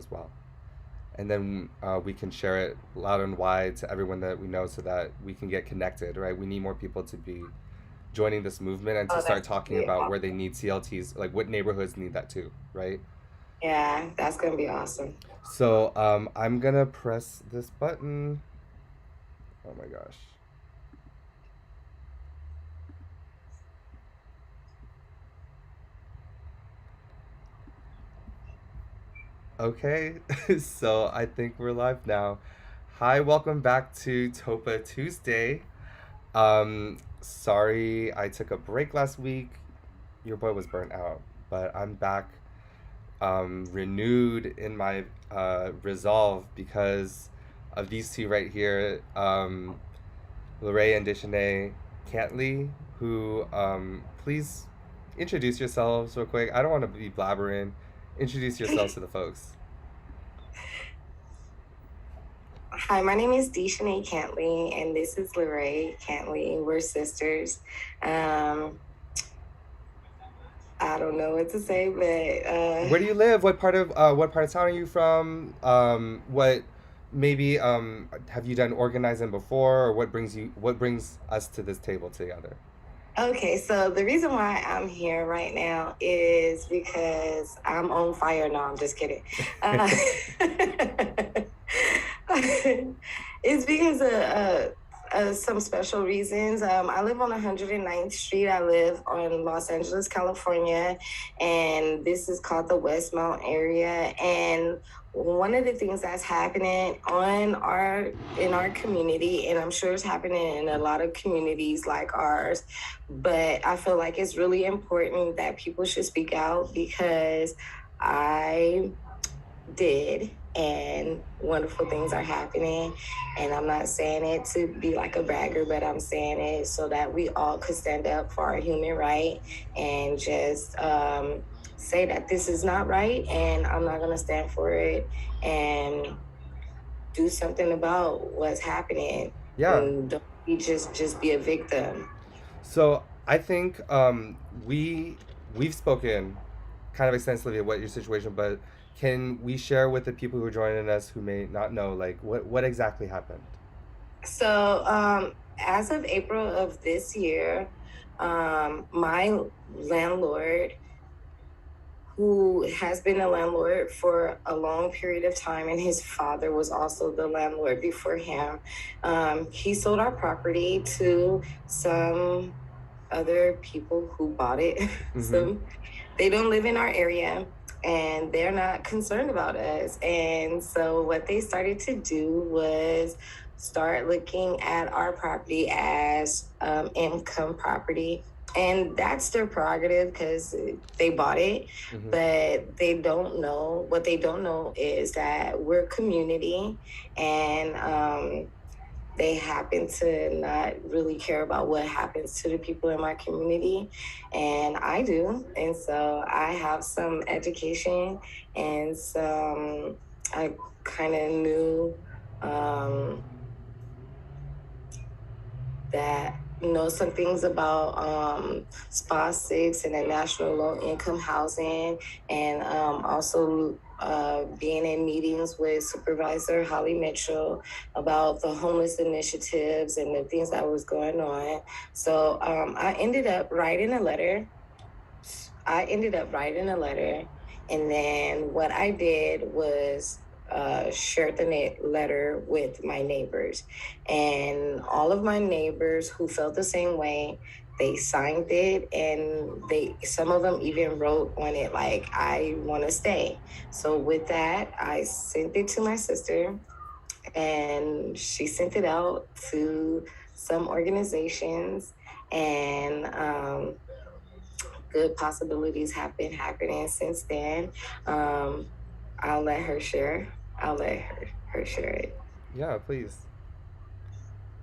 as well. And then we can share it loud and wide to everyone that we know so that we can get connected, right? We need more people to be joining this movement and to Oh, start that's talking really about where they awesome. need CLTs, like what neighborhoods need that too, right? Yeah, that's gonna be awesome. So I'm gonna press this button. Oh my gosh. Okay, so I think we're live now. Hi, welcome back to TOPA Tuesday. Sorry I took a break last week. Your boy was burnt out, but I'm back renewed in my resolve because of these two right here, LaRae and Deshenae Cantley, who please introduce yourselves real quick. I don't want to be blabbering. Introduce yourselves to the folks. Hi, my name is Deshanae Cantley, and this is LaRae Cantley. We're sisters. Um, I don't know what to say, but Where do you live? What part of town are you from? What maybe have you done organizing before, or what brings us to this table together? okay. So the reason why I'm here right now is because I'm on fire. No, I'm just kidding. Uh, it's because of some special reasons. I live on 109th Street. I live on Los Angeles, California, and this is called the Westmount area. And one of the things that's happening in our community, and I'm sure it's happening in a lot of communities like ours, but I feel like it's really important that people should speak out because I did, and wonderful things are happening. And I'm not saying it to be like a bragger, but I'm saying it so that we all could stand up for our human right and just say that this is not right, and I'm not going to stand for it, and do something about what's happening. Yeah. And don't be just be a victim. So I think we've spoken kind of extensively about your situation, but can we share with the people who are joining us who may not know, like what exactly happened? So, as of April of this year, my landlord, who has been a landlord for a long period of time, and his father was also the landlord before him, he sold our property to some other people who bought it. Mm-hmm. So they don't live in our area, and they're not concerned about us. And so what they started to do was start looking at our property as income property. And that's their prerogative because they bought it. Mm-hmm. But they don't know, what they don't know is that we're community, and they happen to not really care about what happens to the people in my community, and I do. And so I have some education and some, I kind of knew um, that know some things about SPA 6 and the National Low Income Housing, and also being in meetings with Supervisor Holly Mitchell about the homeless initiatives and the things that was going on. So I ended up writing a letter. And then what I did was shared the letter with my neighbors, and all of my neighbors who felt the same way, they signed it, and some of them even wrote on it like, I want to stay. So with that, I sent it to my sister, and she sent it out to some organizations, and good possibilities have been happening since then. Um, I'll let her share. I'll let her share it. Yeah, please.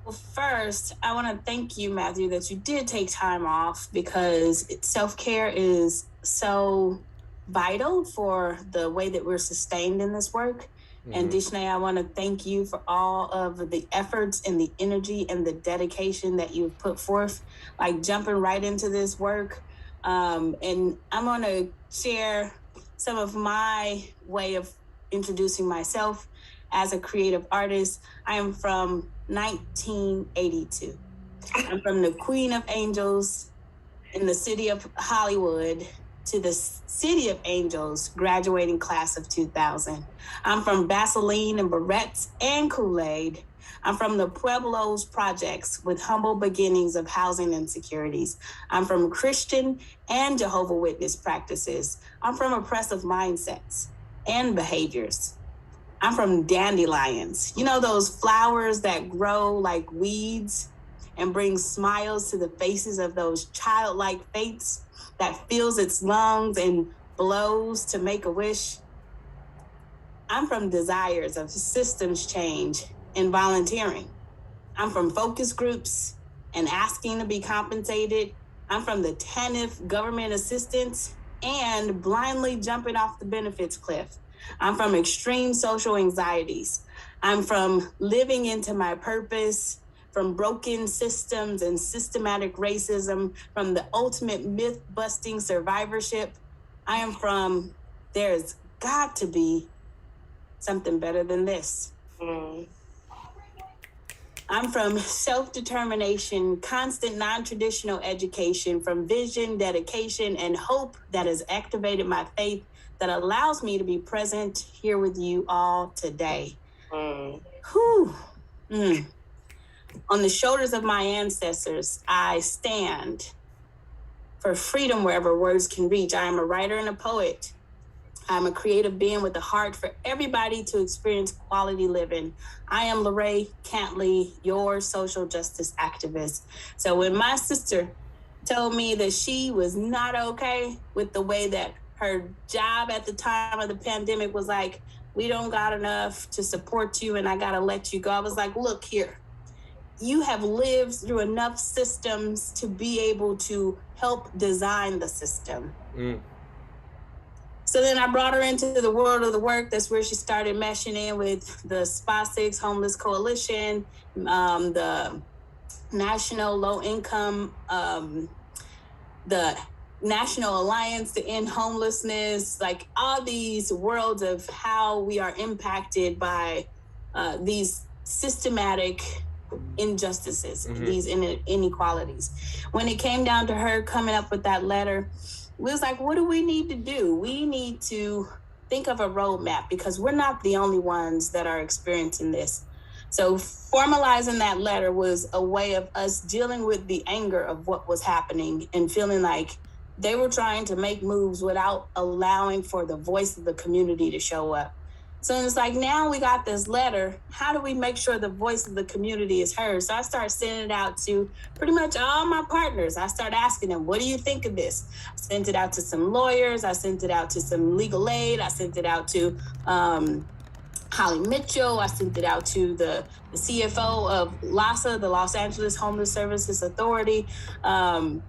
Well, first, I want to thank you, Matthew, that you did take time off because self care is so vital for the way that we're sustained in this work. And Deshenae, I want to thank you for all of the efforts and the energy and the dedication that you've put forth, like jumping right into this work. And I'm going to share some of my way of introducing myself as a creative artist. I am from 1982. I'm from the Queen of Angels in the city of Hollywood to the City of Angels graduating class of 2000. I'm from Vaseline and Barrettes and Kool-Aid. I'm from the Pueblos projects with humble beginnings of housing insecurities. I'm from Christian and Jehovah's Witness practices. I'm from oppressive mindsets and behaviors. I'm from dandelions. You know those flowers that grow like weeds and bring smiles to the faces of those childlike faiths that fills its lungs and blows to make a wish? I'm from desires of systems change and volunteering. I'm from focus groups and asking to be compensated. I'm from the TANF government assistance and blindly jumping off the benefits cliff. I'm from extreme social anxieties. I'm from living into my purpose, from broken systems and systematic racism, from the ultimate myth-busting survivorship. I am from, there's got to be something better than this. I'm from self-determination, constant non-traditional education, from vision, dedication, and hope that has activated my faith that allows me to be present here with you all today. Whew. On the shoulders of my ancestors, I stand for freedom wherever words can reach. I am a writer and a poet. I'm a creative being with a heart for everybody to experience quality living. I am LaRae Cantley, your social justice activist. So when my sister told me that she was not okay with the way that her job at the time of the pandemic was like, we don't got enough to support you and I gotta let you go, I was like, look here. You have lived through enough systems to be able to help design the system. So then I brought her into the world of the work. That's where she started meshing in with the SPA 6 Homeless Coalition, the National Low Income, the National Alliance to End Homelessness, like all these worlds of how we are impacted by these systematic injustices, these inequalities. When it came down to her coming up with that letter, we was like, what do we need to do? We need to think of a roadmap because we're not the only ones that are experiencing this. So formalizing that letter was a way of us dealing with the anger of what was happening and feeling like they were trying to make moves without allowing for the voice of the community to show up. So it's like, now we got this letter. How do we make sure the voice of the community is heard? So I started sending it out to pretty much all my partners. I started asking them, what do you think of this? I sent it out to some lawyers. I sent it out to some legal aid. I sent it out to Holly Mitchell. I sent it out to the CFO of LAHSA, the Los Angeles Homeless Services Authority. And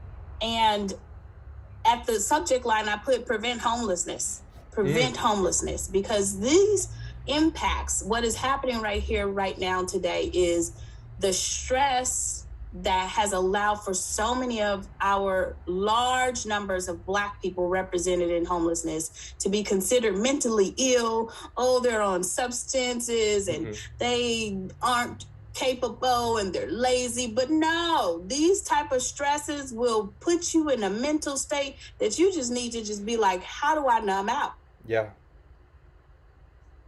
at the subject line, I put prevent homelessness. Prevent homelessness, because these impacts, what is happening right here, right now, today, is the stress that has allowed for so many of our large numbers of Black people represented in homelessness to be considered mentally ill. Oh, they're on substances and they aren't capable and they're lazy. But no, these type of stresses will put you in a mental state that you just need to just be like, how do I numb out? Yeah.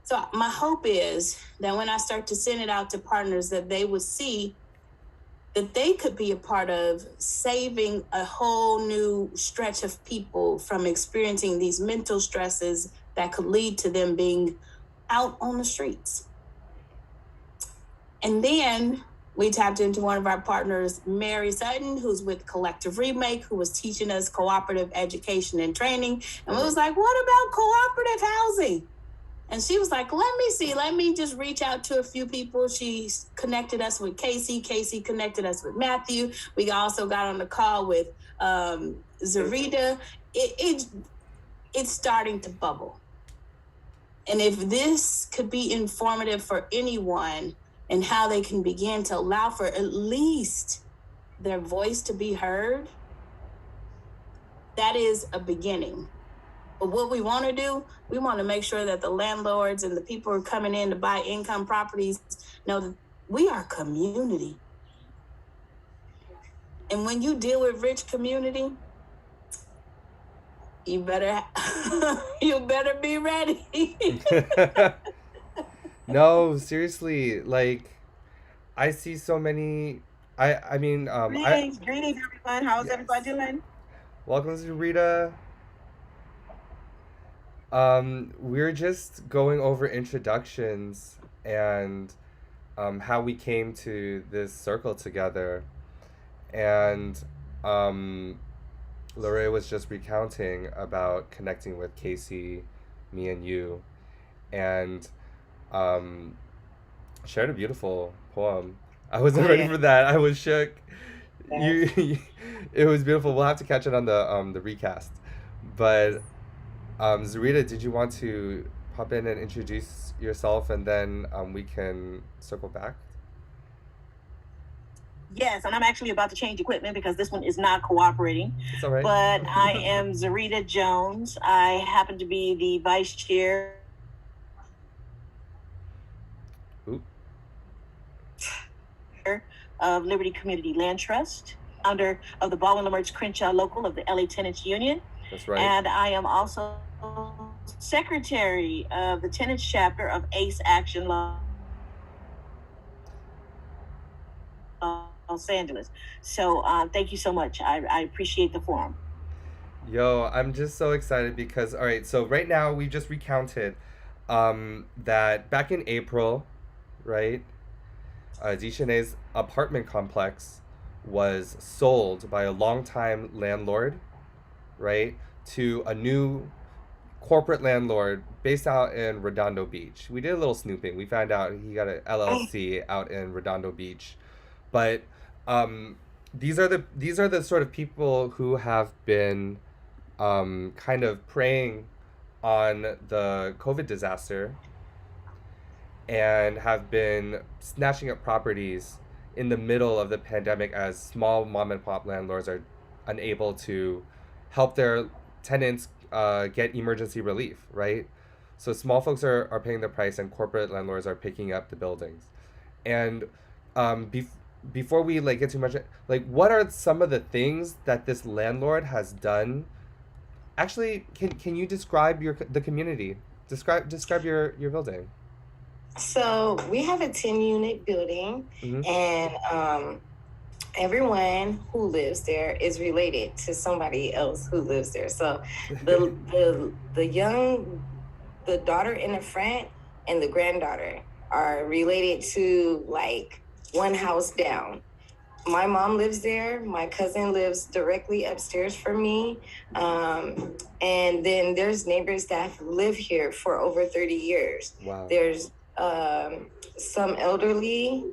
So my hope is that when I start to send it out to partners, that they would see that they could be a part of saving a whole new stretch of people from experiencing these mental stresses that could lead to them being out on the streets. And then we tapped into one of our partners, Mary Sutton, who's with Collective Remake, who was teaching us cooperative education and training. And we was like, what about cooperative housing? And she was like, let me just reach out to a few people. She connected us with Casey. Casey connected us with Matthew. We also got on the call with Zerita. It's starting to bubble. And if this could be informative for anyone and how they can begin to allow for at least their voice to be heard, that is a beginning. But what we want to do, we want to make sure that the landlords and the people who are coming in to buy income properties know that we are community. And when you deal with rich community, you better be ready. No, seriously, like I see so many. I mean, Greetings, everyone. How's Yes. everybody doing? Welcome to Zerita. We're just going over introductions and how we came to this circle together, and LaRae was just recounting about connecting with Casey, me, and you, and um, shared a beautiful poem. I wasn't ready for that. I was shook. You, it was beautiful. We'll have to catch it on the recast. But Zerita, did you want to pop in and introduce yourself, and then we can circle back? Yes, and I'm actually about to change equipment because this one is not cooperating. It's all right. But I am Zerita Jones. I happen to be the vice chair Oop. of Liberty Community Land Trust, founder of the Baldwin Lamertz Crenshaw Local of the LA Tenants Union. That's right. And I am also secretary of the Tenants chapter of ACE Action Law. Los Angeles. So thank you so much. I appreciate the forum. Yo, I'm just so excited because, all right, so right now we just recounted that back in April, right, Deshenae's apartment complex was sold by a longtime landlord, right, to a new corporate landlord based out in Redondo Beach. We did a little snooping. We found out he got an LLC out in Redondo Beach. But these are the sort of people who have been kind of preying on the COVID disaster and have been snatching up properties in the middle of the pandemic as small mom and pop landlords are unable to help their tenants get emergency relief, right? So small folks are paying the price and corporate landlords are picking up the buildings. And before we get too much, what are some of the things that this landlord has done? Actually, can you describe the community? Describe your building. So we have a 10-unit building, and everyone who lives there is related to somebody else who lives there. So the daughter in the front and the granddaughter are related to one house down. My mom lives there. My cousin lives directly upstairs from me. And then there's neighbors that have lived here for over 30 years. Wow. There's some elderly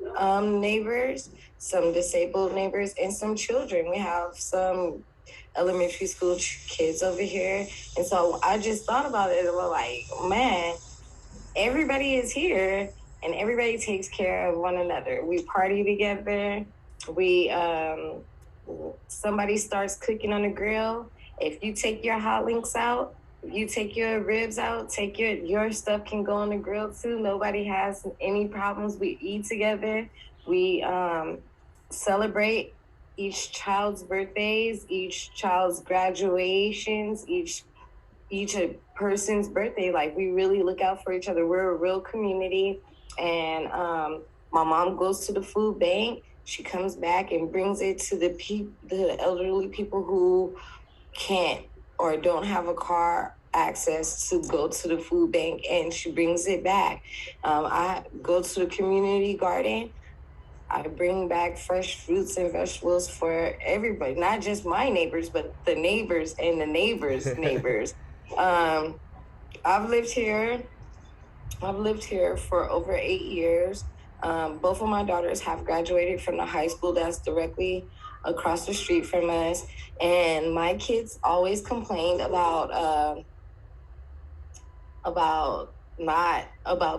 neighbors, some disabled neighbors, and some children. We have some elementary school kids over here. And so I just thought about it. Man, everybody is here and everybody takes care of one another. We party together. We somebody starts cooking on the grill. If you take your hot links out, if you take your ribs out, your stuff can go on the grill too. Nobody has any problems. We eat together. We celebrate each child's birthdays, each child's graduations, each person's birthday. We really look out for each other. We're a real community. And my mom goes to the food bank. She comes back and brings it to the elderly people who can't or don't have a car access to go to the food bank, and she brings it back. I go to the community garden. I bring back fresh fruits and vegetables for everybody, not just my neighbors, but the neighbors and the neighbors' neighbors. I've lived here for over 8 years. Both of my daughters have graduated from the high school that's directly across the street from us. And my kids always complained about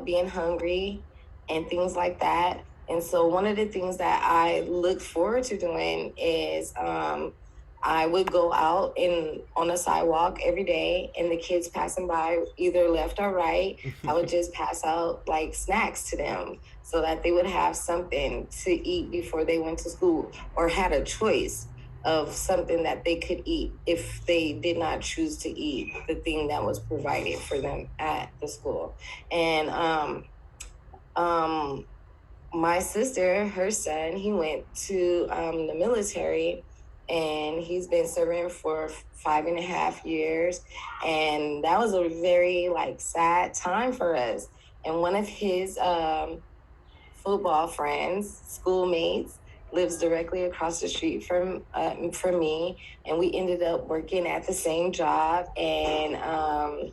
being hungry and things like that. And so one of the things that I look forward to doing is I would go out on the sidewalk every day, and the kids passing by, either left or right, I would just pass out like snacks to them so that they would have something to eat before they went to school, or had a choice of something that they could eat if they did not choose to eat the thing that was provided for them at the school. And my sister, her son, he went to the military, and he's been serving for 5.5 years. And that was a very like sad time for us. And one of his football friends, schoolmates, lives directly across the street from me, and we ended up working at the same job. And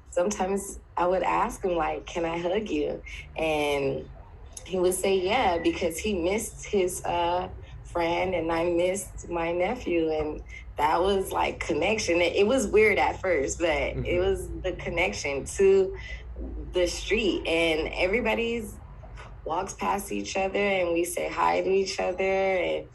sometimes I would ask him, like, "Can I hug you?" And he would say, "Yeah," because he missed his friend, and I missed my nephew. And that was like connection. It was weird at first, but it was the connection to the street, and everybody's walks past each other, and we say hi to each other. And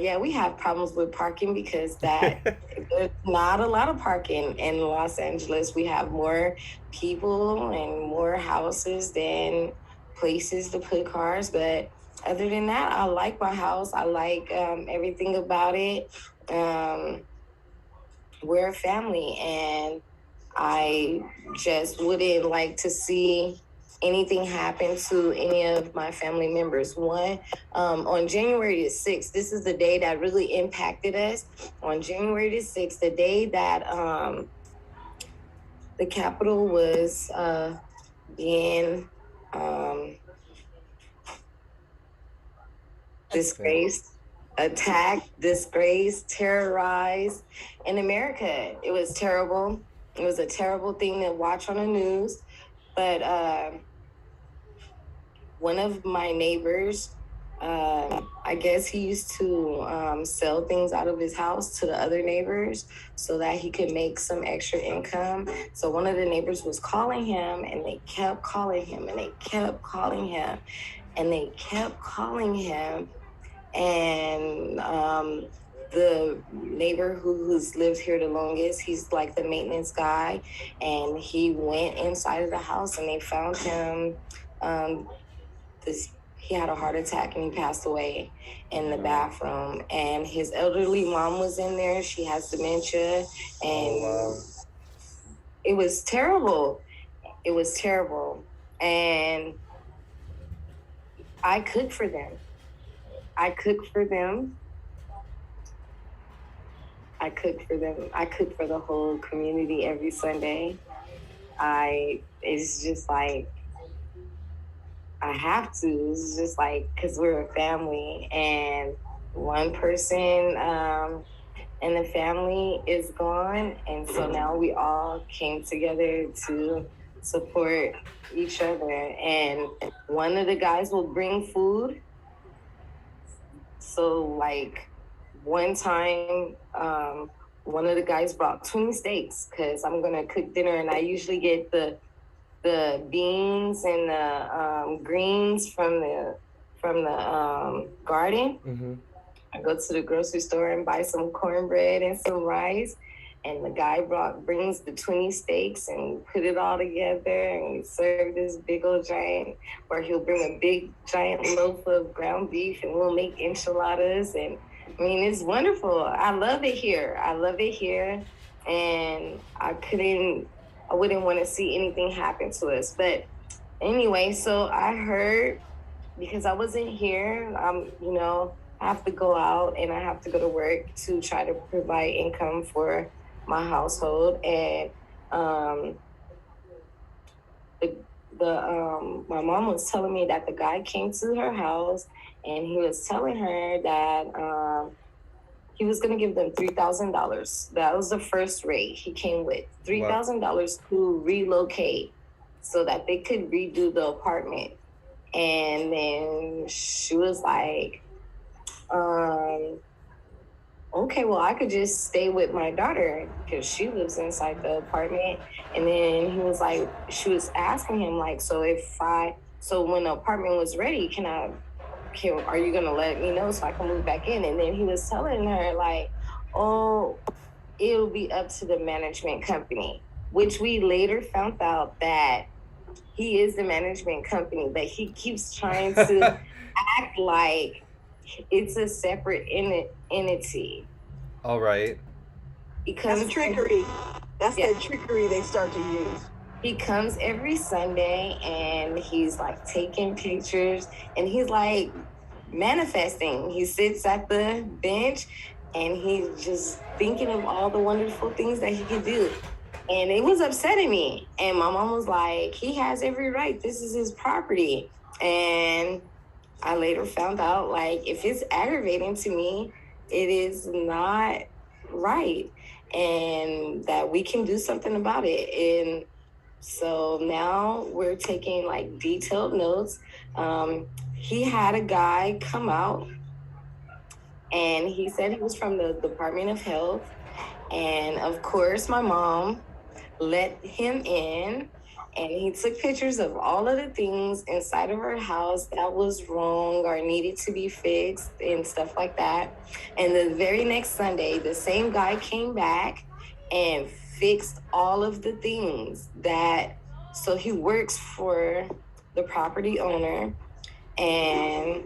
yeah, we have problems with parking because there's not a lot of parking in Los Angeles. We have more people and more houses than places to put cars. But other than that, I like my house. I like everything about it. We're a family, and I just wouldn't like to see anything happen to any of my family members. One, on January the 6th, this is the day that really impacted us. On January the 6th, the day that the Capitol was being disgraced, attacked, disgraced, terrorized in America. It was terrible. It was a terrible thing to watch on the news. But one of my neighbors, I guess he used to sell things out of his house to the other neighbors so that he could make some extra income. So one of the neighbors was calling him, and they kept calling him, and they kept calling him, and they kept calling him. And the neighbor who's lived here the longest, he's like the maintenance guy, and he went inside of the house, and they found him he had a heart attack, and he passed away in the bathroom. And his elderly mom was in there. She has dementia, and it was terrible. It was terrible. And I cook for them. I cook for them. I cook for them. I cook for the whole community every Sunday. It's just like, I have to. It's just like, because we're a family, and one person in the family is gone. And so now we all came together to support each other. And one of the guys will bring food. So like one time, one of the guys brought 20 steaks because I'm going to cook dinner, and I usually get the beans and the greens from the garden. Mm-hmm. I go to the grocery store and buy some cornbread and some rice, and the guy brings the 20 steaks and put it all together, and we serve this big old giant, or he'll bring a big giant loaf of ground beef, and we'll make enchiladas. And I mean, it's wonderful. I love it here. And I wouldn't want to see anything happen to us. But anyway, so I heard, because I wasn't here, I have to go out, and I have to go to work to try to provide income for my household. And my mom was telling me that the guy came to her house, and he was telling her that he was going to give them $3,000. That was the first rate he came with, $3,000 to relocate so that they could redo the apartment. And then she was like, okay, well, I could just stay with my daughter because she lives inside the apartment. And then he was like, she was asking him, like, so when the apartment was ready, can I are you gonna let me know so I can move back in? And then he was telling her like, oh, it'll be up to the management company, which we later found out that he is the management company, but he keeps trying to act like it's a separate entity. All right. That's trickery. That's the trickery they start to use. He comes every Sunday and he's like taking pictures and he's like manifesting. He sits at the bench and he's just thinking of all the wonderful things that he could do. And it was upsetting me. And my mom was like, he has every right. This is his property. And I later found out, like, if it's aggravating to me, it is not right. And that we can do something about it. And so now we're taking, like, detailed notes. He had a guy come out, and he said he was from the Department of Health. And, of course, my mom let him in, and he took pictures of all of the things inside of her house that was wrong or needed to be fixed and stuff like that. And the very next Sunday, the same guy came back and fixed all of the things so he works for the property owner. And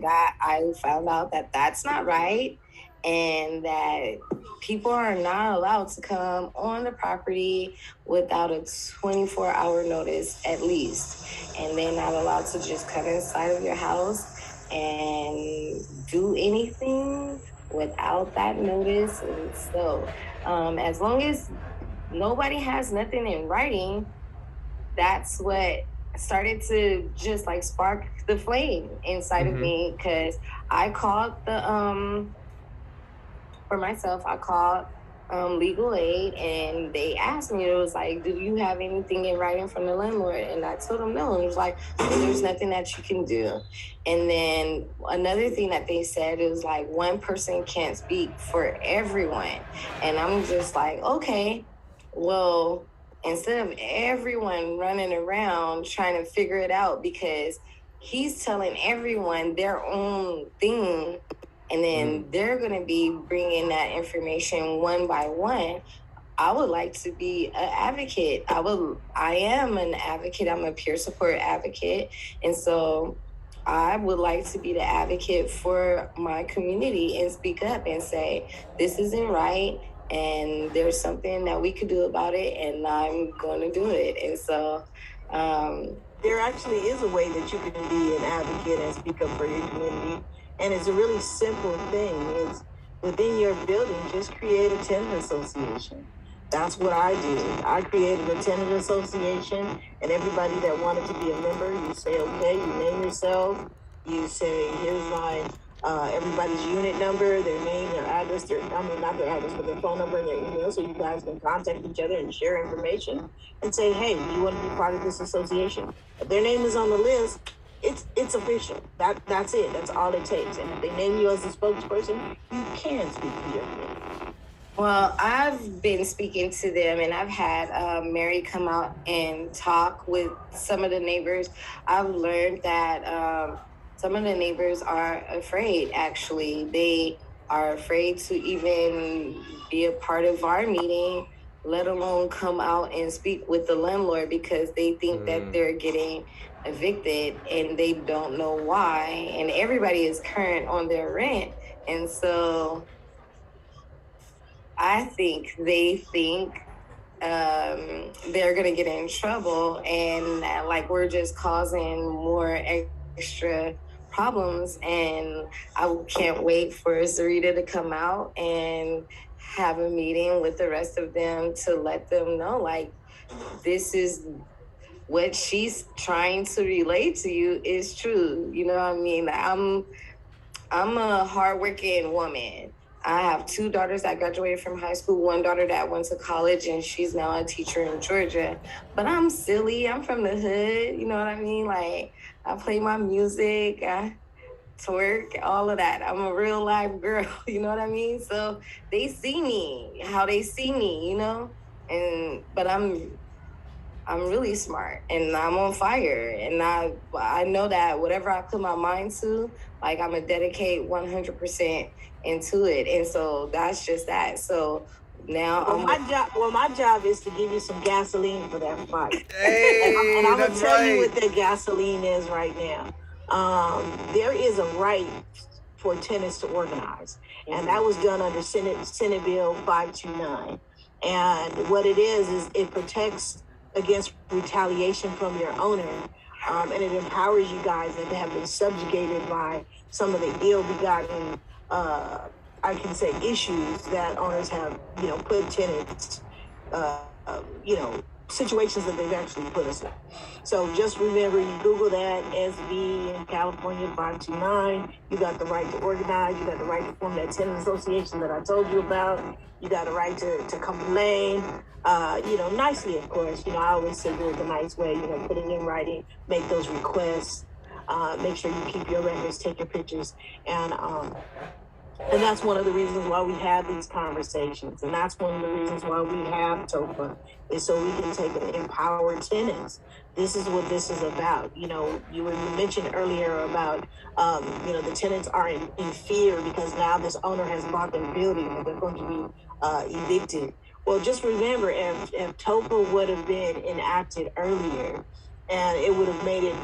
that I found out that that's not right, and that people are not allowed to come on the property without a 24-hour notice at least. And they're not allowed to just come inside of your house and do anything without that notice. And so as long as nobody has nothing in writing, that's what started to just like spark the flame inside of me, because I called for myself, I called legal aid, and they asked me, it was like, do you have anything in writing from the landlord? And I told them no. And it was like, well, there's nothing that you can do. And then another thing that they said is like, one person can't speak for everyone. And I'm just like, okay, well, instead of everyone running around trying to figure it out, because he's telling everyone their own thing, and then they're going to be bringing that information one by one. I would like to be an advocate. I am an advocate. I'm a peer support advocate. And so I would like to be the advocate for my community and speak up and say, this isn't right, and there's something that we could do about it, and I'm going to do it. And so there actually is a way that you can be an advocate and speak up for your community. And it's a really simple thing. It's within your building, just create a tenant association. That's what I did. I created a tenant association, and everybody that wanted to be a member, you say, okay, you name yourself. You say, here's my everybody's unit number, their name, their address, not their address, but their phone number and their email, so you guys can contact each other and share information and say, hey, do you want to be part of this association? If their name is on the list, it's official. That's it. That's all it takes. And if they name you as a spokesperson, you can speak for your community. Well, I've been speaking to them, and I've had Mary come out and talk with some of the neighbors. I've learned that some of the neighbors are afraid, actually. They are afraid to even be a part of our meeting, let alone come out and speak with the landlord, because they think that they're getting evicted and they don't know why. And everybody is current on their rent. And so I think they think they're going to get in trouble, and like we're just causing more extra problems. And I can't wait for Zerita to come out and have a meeting with the rest of them to let them know, like, this is what she's trying to relate to you is true. You know what I mean? I'm a hardworking woman. I have two daughters that graduated from high school, one daughter that went to college, and she's now a teacher in Georgia. But I'm silly. I'm from the hood. You know what I mean? Like, I play my music, I twerk, all of that. I'm a real live girl. You know what I mean? So they see me, how they see me, you know? But I'm I'm really smart and I'm on fire, and I know that whatever I put my mind to, like, I'm gonna dedicate 100% into it, and so that's just that. So now my job is to give you some gasoline for that fire. Hey, and I'm gonna that's tell you right. what that gasoline is right now. There is a right for tenants to organize, and that was done under Senate Bill 529. And what it is it protects against retaliation from your owner, and it empowers you guys that have been subjugated by some of the ill-begotten, I can say, issues that owners have, put tenants, situations that they've actually put us in. So just remember, you Google that, SB in California 529. You got the right to organize. You got the right to form that tenant association that I told you about. You got a right to complain, nicely, of course. I always say do it the nice way, put it in writing, make those requests, make sure you keep your records, take your pictures, and that's one of the reasons why we have these conversations. And that's one of the reasons why we have TOPA, is so we can take and empower tenants. This is what this is about. You mentioned earlier about, the tenants are in fear because now this owner has bought their building and they're going to be evicted. Well, just remember, if TOPA would have been enacted earlier, and it would have made it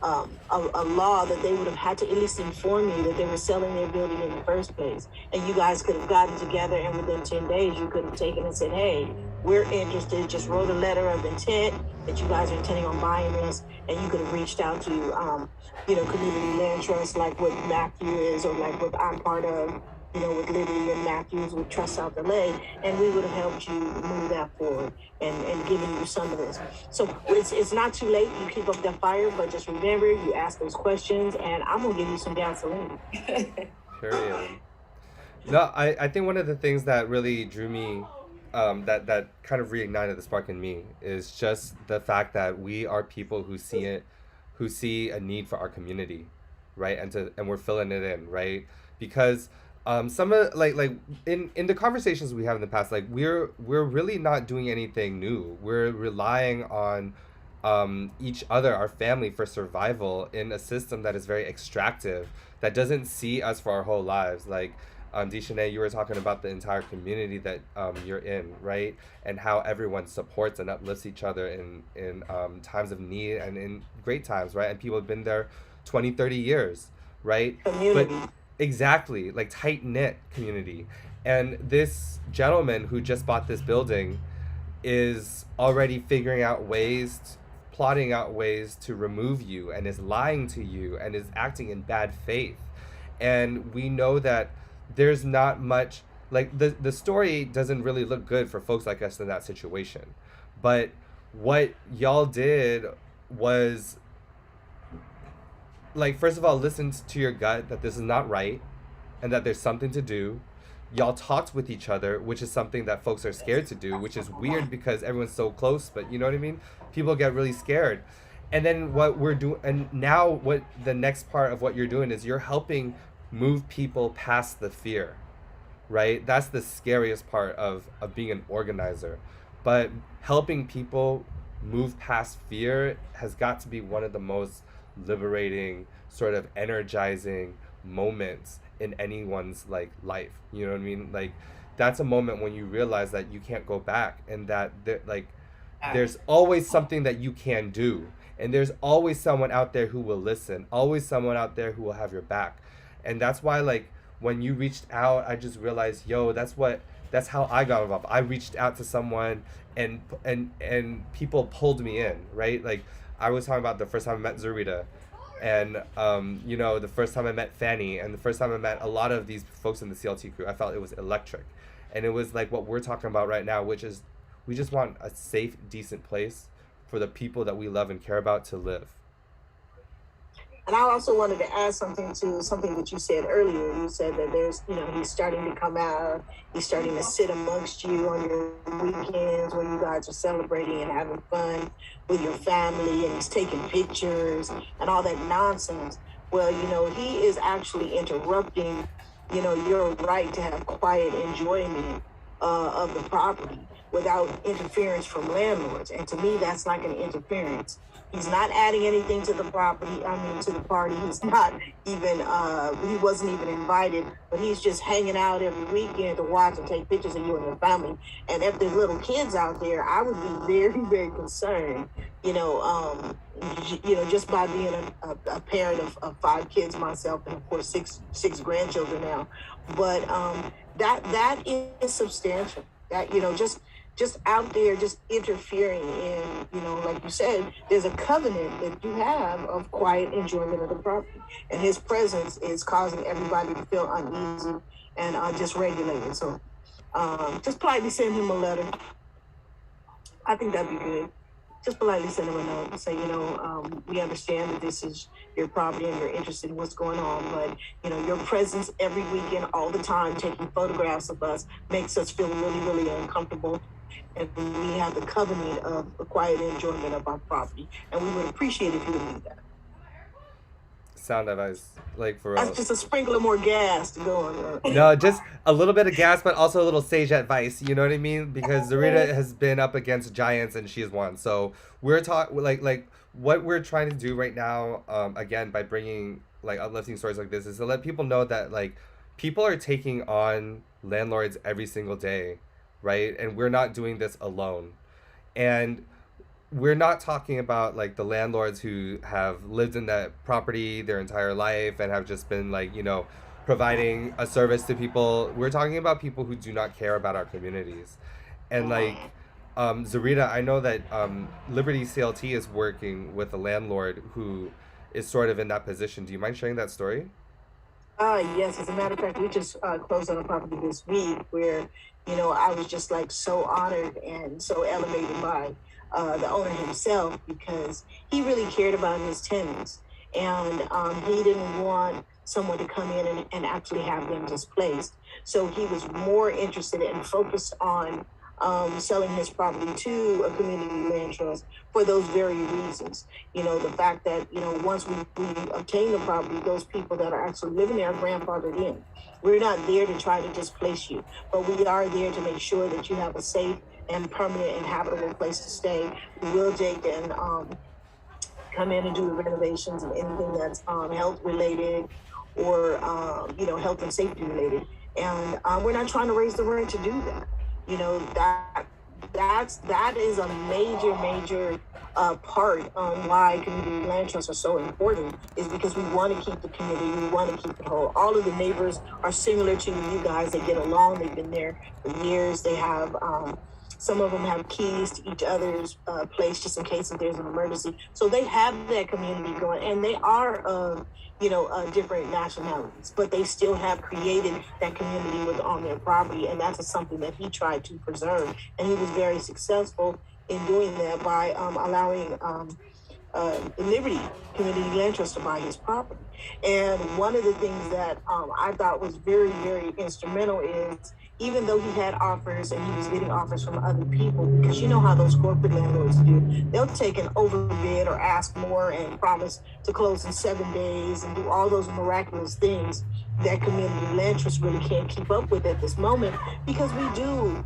a law that they would have had to at least inform you that they were selling their building in the first place. And you guys could have gotten together, and within 10 days, you could have taken and said, hey, we're interested, just wrote a letter of intent that you guys are intending on buying this. And you could have reached out to, community land trust, like what Matthew is, or like what I'm part of, with Liberty and Matthews with Trust South LA, and we would have helped you move that forward and given you some of this. So it's not too late. You keep up that fire, but just remember, you ask those questions, and I'm gonna give you some gasoline. Period. No, I think one of the things that really drew me, that kind of reignited the spark in me, is just the fact that we are people who see a need for our community, right? And we're filling it in, right? Because some of like in the conversations we have in the past, like we're really not doing anything new. We're relying on each other, our family, for survival in a system that is very extractive, that doesn't see us for our whole lives. Like Deshenae, you were talking about the entire community that you're in, right? And how everyone supports and uplifts each other in times of need and in great times, right? And people have been there 20, 30 years, right? Community. But exactly, like tight-knit community. And this gentleman who just bought this building is already plotting out ways to remove you, and is lying to you, and is acting in bad faith. And we know that there's not much, like the story doesn't really look good for folks like us in that situation. But what y'all did was, like, first of all, listen to your gut that this is not right and that there's something to do. Y'all talked with each other, which is something that folks are scared to do, which is weird because everyone's so close, but you know what I mean? People get really scared. And then what we're doing, and now what the next part of what you're doing is you're helping move people past the fear, right? That's the scariest part of being an organizer. But helping people move past fear has got to be one of the most liberating, sort of energizing moments in anyone's like life. You know what I mean? Like that's a moment when you realize that you can't go back, and that there's always something that you can do, and there's always someone out there who will listen, always someone out there who will have your back. And that's why, like, when you reached out, I just realized, that's how I got involved. I reached out to someone, and people pulled me in, right? Like I was talking about the first time I met Zerita, and the first time I met Fanny, and the first time I met a lot of these folks in the CLT crew. I felt it was electric. And it was like what we're talking about right now, which is we just want a safe, decent place for the people that we love and care about to live. And I also wanted to add something to something that you said earlier. You said that there's, he's starting to come out. He's starting to sit amongst you on your weekends when you guys are celebrating and having fun with your family, and he's taking pictures and all that nonsense. Well, he is actually interrupting, your right to have quiet enjoyment of the property. without interference from landlords. And to me, that's like an interference. He's not adding anything to the property, to the party. He's not even, he wasn't even invited, but he's just hanging out every weekend to watch and take pictures of you and your family. And if there's little kids out there, I would be very, very concerned, just by being a parent of 5 kids myself, and of course, six grandchildren now. But that is substantial. That, just out there, just interfering in, like you said, there's a covenant that you have of quiet enjoyment of the property. And his presence is causing everybody to feel uneasy and dysregulated. So just politely send him a letter. I think that'd be good. Just politely send him a note and say, we understand that this is your property and you're interested in what's going on, but, your presence every weekend, all the time, taking photographs of us makes us feel really, really uncomfortable. And we have the covenant of the quiet enjoyment of our property. And we would appreciate if you would do that. Sound advice, like, for real. That's just a sprinkle of more gas to go on. No, just a little bit of gas, but also a little sage advice. You know what I mean? Because Zerita has been up against giants and she's won. So we're like what we're trying to do right now, again, by bringing like uplifting stories like this, is to let people know that like people are taking on landlords every single day, right? And we're not doing this alone. And we're not talking about like the landlords who have lived in that property their entire life and have just been like, providing a service to people. We're talking about people who do not care about our communities. And like, Zerita, I know that Liberty CLT is working with a landlord who is sort of in that position. Do you mind sharing that story? Yes, as a matter of fact, we just closed on a property this week where, I was just like so honored and so elevated by the owner himself, because he really cared about his tenants, and he didn't want someone to come in and actually have them displaced. So he was more interested and focused on selling his property to a community land trust for those very reasons. The fact that, once we obtain the property, those people that are actually living there are grandfathered in. We're not there to try to displace you, but we are there to make sure that you have a safe and permanent and habitable place to stay. We will take and come in and do the renovations and anything that's health related or health and safety related. And we're not trying to raise the rent to do that. That is a major part on why community land trusts are so important, is because we want to keep the community, we want to keep it whole. All of the neighbors are similar to you guys. They get along. They've been there for years. They have some of them have keys to each other's place just in case if there's an emergency. So they have that community going, and they are different nationalities, but they still have created that community on their property, and that's something that he tried to preserve, and he was very successful in doing that by allowing the Liberty Community Land Trust to buy his property. And one of the things that I thought was very, very instrumental is, even though he had offers and he was getting offers from other people, because you know how those corporate landlords do, they'll take an overbid or ask more and promise to close in 7 days and do all those miraculous things that community land trust really can't keep up with at this moment, because we do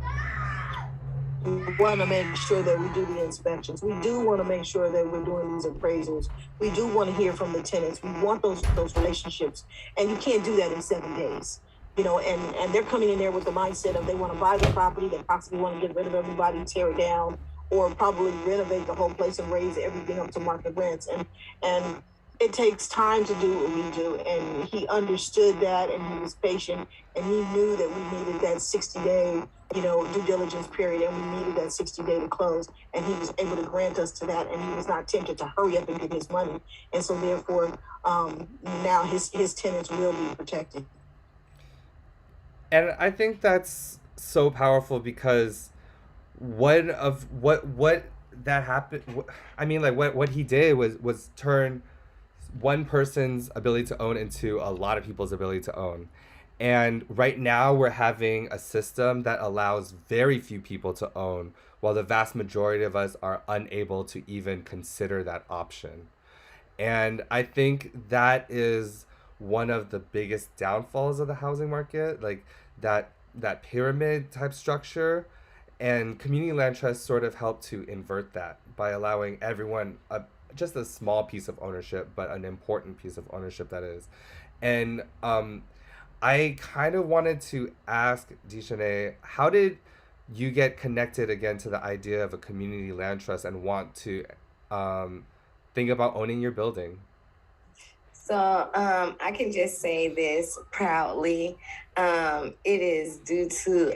want to make sure that we do the inspections. We do want to make sure that we're doing these appraisals. We do want to hear from the tenants. We want those relationships, and you can't do that in 7 days. And they're coming in there with the mindset of they want to buy the property, they possibly want to get rid of everybody, tear it down, or probably renovate the whole place and raise everything up to market rents. And it takes time to do what we do. And he understood that, and he was patient, and he knew that we needed that 60-day, due diligence period, and we needed that 60-day to close. And he was able to grant us to that, and he was not tempted to hurry up and get his money. And so therefore, now his tenants will be protected. And I think that's so powerful, because what that happened, I mean, like what he did was turn one person's ability to own into a lot of people's ability to own. And right now we're having a system that allows very few people to own, while the vast majority of us are unable to even consider that option. And I think that is one of the biggest downfalls of the housing market, like that pyramid type structure. And community land trusts sort of help to invert that by allowing everyone just a small piece of ownership, but an important piece of ownership that is. And I kind of wanted to ask Deshenae, how did you get connected again to the idea of a community land trust and want to think about owning your building? So I can just say this proudly. It is due to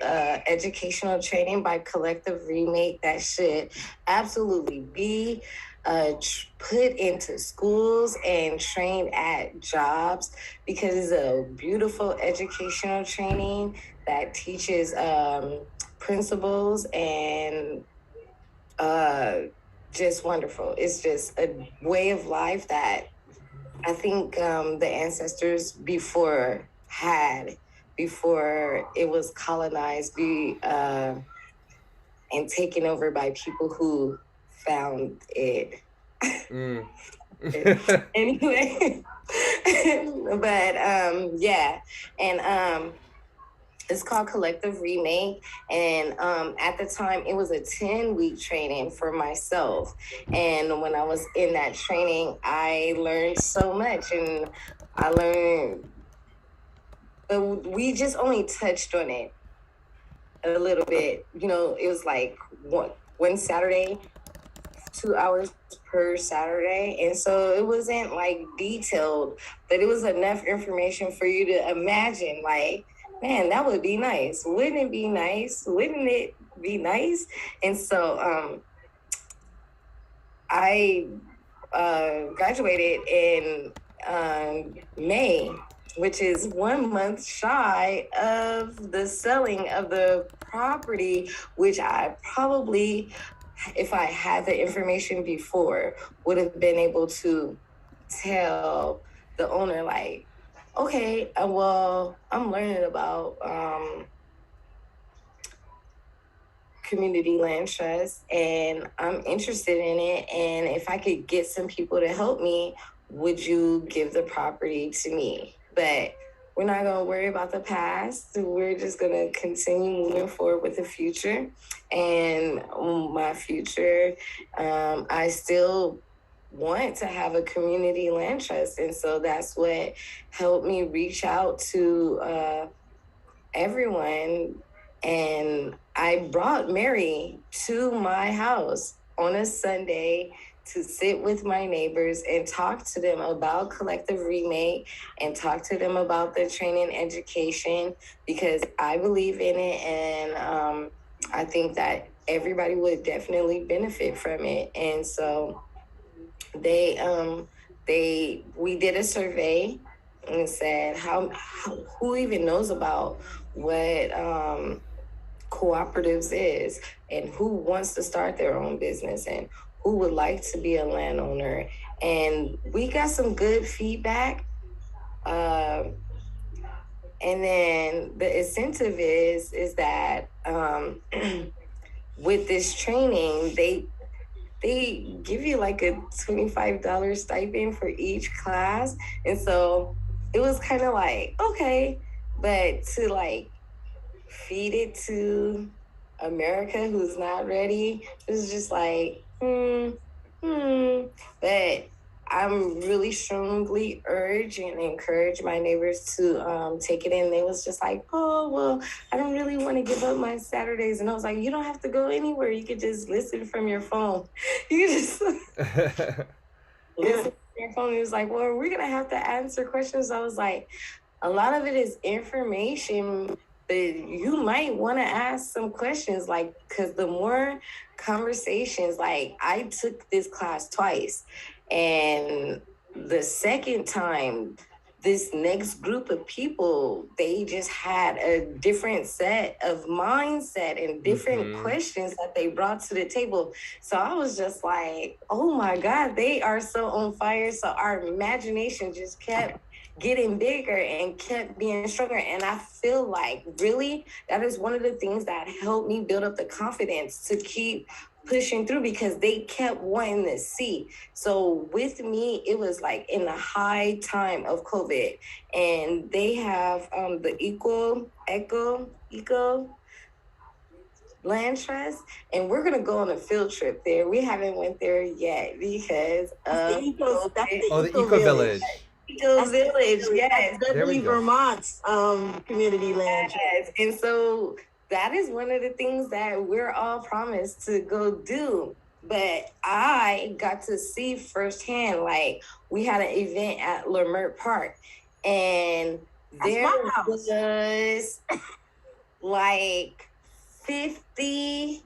educational training by Collective Remake that should absolutely be put into schools and trained at jobs, because it's a beautiful educational training that teaches principles and just wonderful. It's just a way of life that I think the ancestors before it was colonized, and taken over by people who found it. Mm. Anyway, but yeah, and it's called Collective Remake. And at the time, it was a 10-week training for myself. And when I was in that training, I learned so much. And I learned, but we just only touched on it a little bit. You know, it was like one Saturday, 2 hours per Saturday. And so it wasn't like detailed, but it was enough information for you to imagine, like, man, that would be nice. Wouldn't it be nice? Wouldn't it be nice? And so I graduated in May, which is 1 month shy of the selling of the property, which I probably, if I had the information before, would have been able to tell the owner, like, okay, well, I'm learning about community land trust and I'm interested in it. And if I could get some people to help me, would you give the property to me? But we're not going to worry about the past. We're just going to continue moving forward with the future. And my future, I still want to have a community land trust. And so that's what helped me reach out to everyone. And I brought Mary to my house on a Sunday to sit with my neighbors and talk to them about Collective Remake and talk to them about the training education, because I believe in it. And I think that everybody would definitely benefit from it. And so we did a survey and said, who even knows about what cooperatives is, and who wants to start their own business, and who would like to be a landowner. And we got some good feedback. And then the incentive is that with this training, they give you like a $25 stipend for each class. And so it was kind of like, okay, but to like feed it to America who's not ready, it was just like, But I'm really strongly urge and encourage my neighbors to take it in. They was just like, oh, well, I don't really want to give up my Saturdays. And I was like, you don't have to go anywhere. You could just listen from your phone. You could just listen from your phone. He was like, well, we're going to have to answer questions. I was like, a lot of it is information, but you might want to ask some questions, like, because the more conversations, like, I took this class twice, and the second time, this next group of people, they just had a different set of mindset and different questions that they brought to the table. So I was just like, oh my God, they are so on fire. So our imagination just kept getting bigger and kept being stronger. And I feel like really that is one of the things that helped me build up the confidence to keep pushing through, because they kept wanting to see. So with me, it was like in the high time of COVID, and they have the eco land trust, and we're gonna go on a field trip there. We haven't went there yet because That's of the eco, that's the Oh, the eco Eco village. Village. Eco That's the Village. eco village. Yes, That's There we Dudley, go. Vermont's community land. yes. And so that is one of the things that we're all promised to go do. But I got to see firsthand, like we had an event at Lemert Park, and That's there my house. was like 50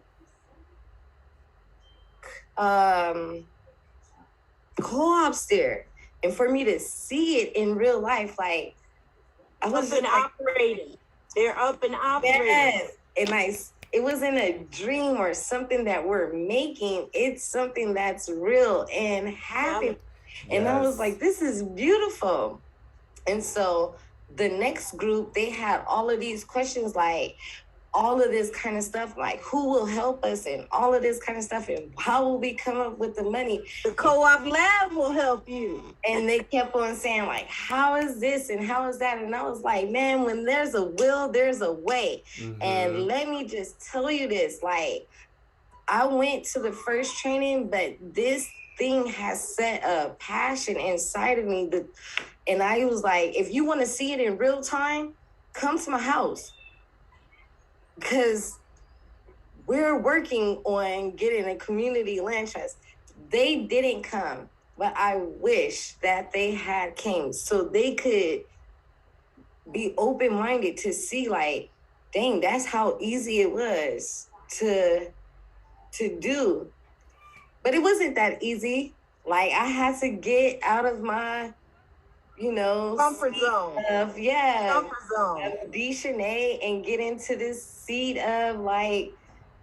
co-ops there. And for me to see it in real life, like I was Up and just like, operating. They're up and operating. yes. And it wasn't a dream or something that we're making. It's something that's real and happening. And I was Yes. like, this is beautiful. And so the next group, they had all of these questions, like all of this kind of stuff, like who will help us and all of this kind of stuff, and how will we come up with the money? The co-op lab will help you. And they kept on saying, like, how is this and how is that? And I was like, man, when there's a will, there's a way. Mhm. And let me just tell you this, like, I went to the first training, but this thing has set a passion inside of me. And I was like, if you want to see it in real time, come to my house. Because we're working on getting a community land trust. They didn't come, but I wish that they had came so they could be open-minded to see, like, dang, that's how easy it was to do. But it wasn't that easy. Like, I had to get out of my, comfort zone. Of, yeah, Comfort zone. of Deshenae and get into this seat of, like,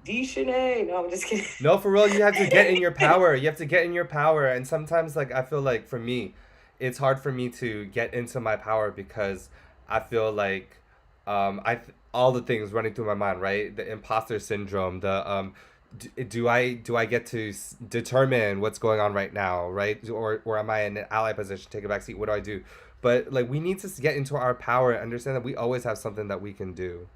Deshenae. No, I'm just kidding. No, for real, you have to get in your power. You have to get in your power. And sometimes, like, I feel like for me, it's hard for me to get into my power because I feel like all the things running through my mind, right? The imposter syndrome, the do I get to determine what's going on right now, right? Or am I in an ally position, take a back seat? What do I do? But like we need to get into our power and understand that we always have something that we can do.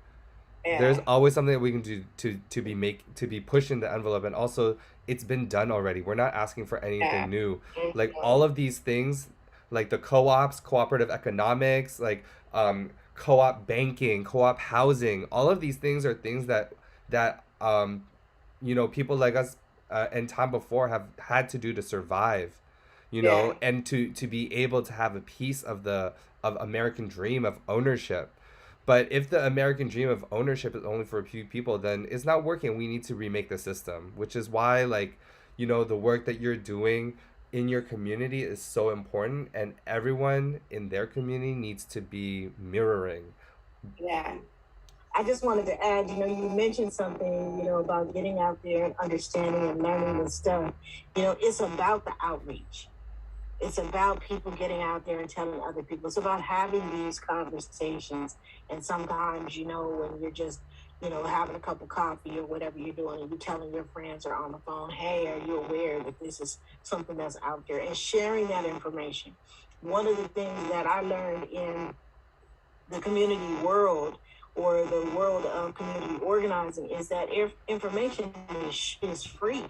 Yeah. There's always something that we can do to be pushing the envelope, and also it's been done already. We're not asking for anything new. Like all of these things, like the co-ops, cooperative economics, like co-op banking, co-op housing, all of these things are things that people like us and time before have had to do to survive, and to be able to have a piece of the American dream of ownership. But if the American dream of ownership is only for a few people, then it's not working. We need to remake the system, which is why, like, the work that you're doing in your community is so important, and everyone in their community needs to be mirroring. Yeah. I just wanted to add, you mentioned something, about getting out there and understanding and learning this stuff. It's about the outreach. It's about people getting out there and telling other people. It's about having these conversations. And sometimes, when you're just, having a cup of coffee or whatever you're doing, and you're telling your friends or on the phone, hey, are you aware that this is something that's out there? And sharing that information. One of the things that I learned in the community world, or the world of community organizing, is that information is free.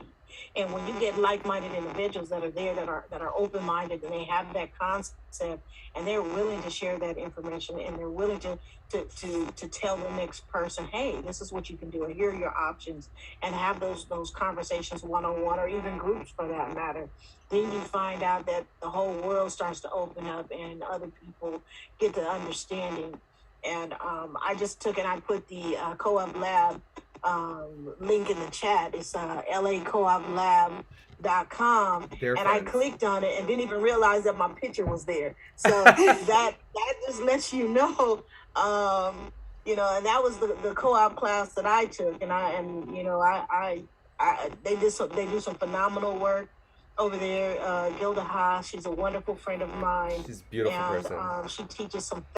And when you get like-minded individuals that are there, that are open-minded, and they have that concept, and they're willing to share that information, and they're willing to tell the next person, hey, this is what you can do, and here are your options, and have those conversations one-on-one, or even groups for that matter, then you find out that the whole world starts to open up, and other people get the understanding. And I just took and I put the Co-op Lab link in the chat. It's lacooplab.com. And I clicked on it and didn't even realize that my picture was there. So that just lets you know, and that was the co-op class that I took. And they do some phenomenal work over there. Gilda Haas, she's a wonderful friend of mine. She's a beautiful person. She teaches some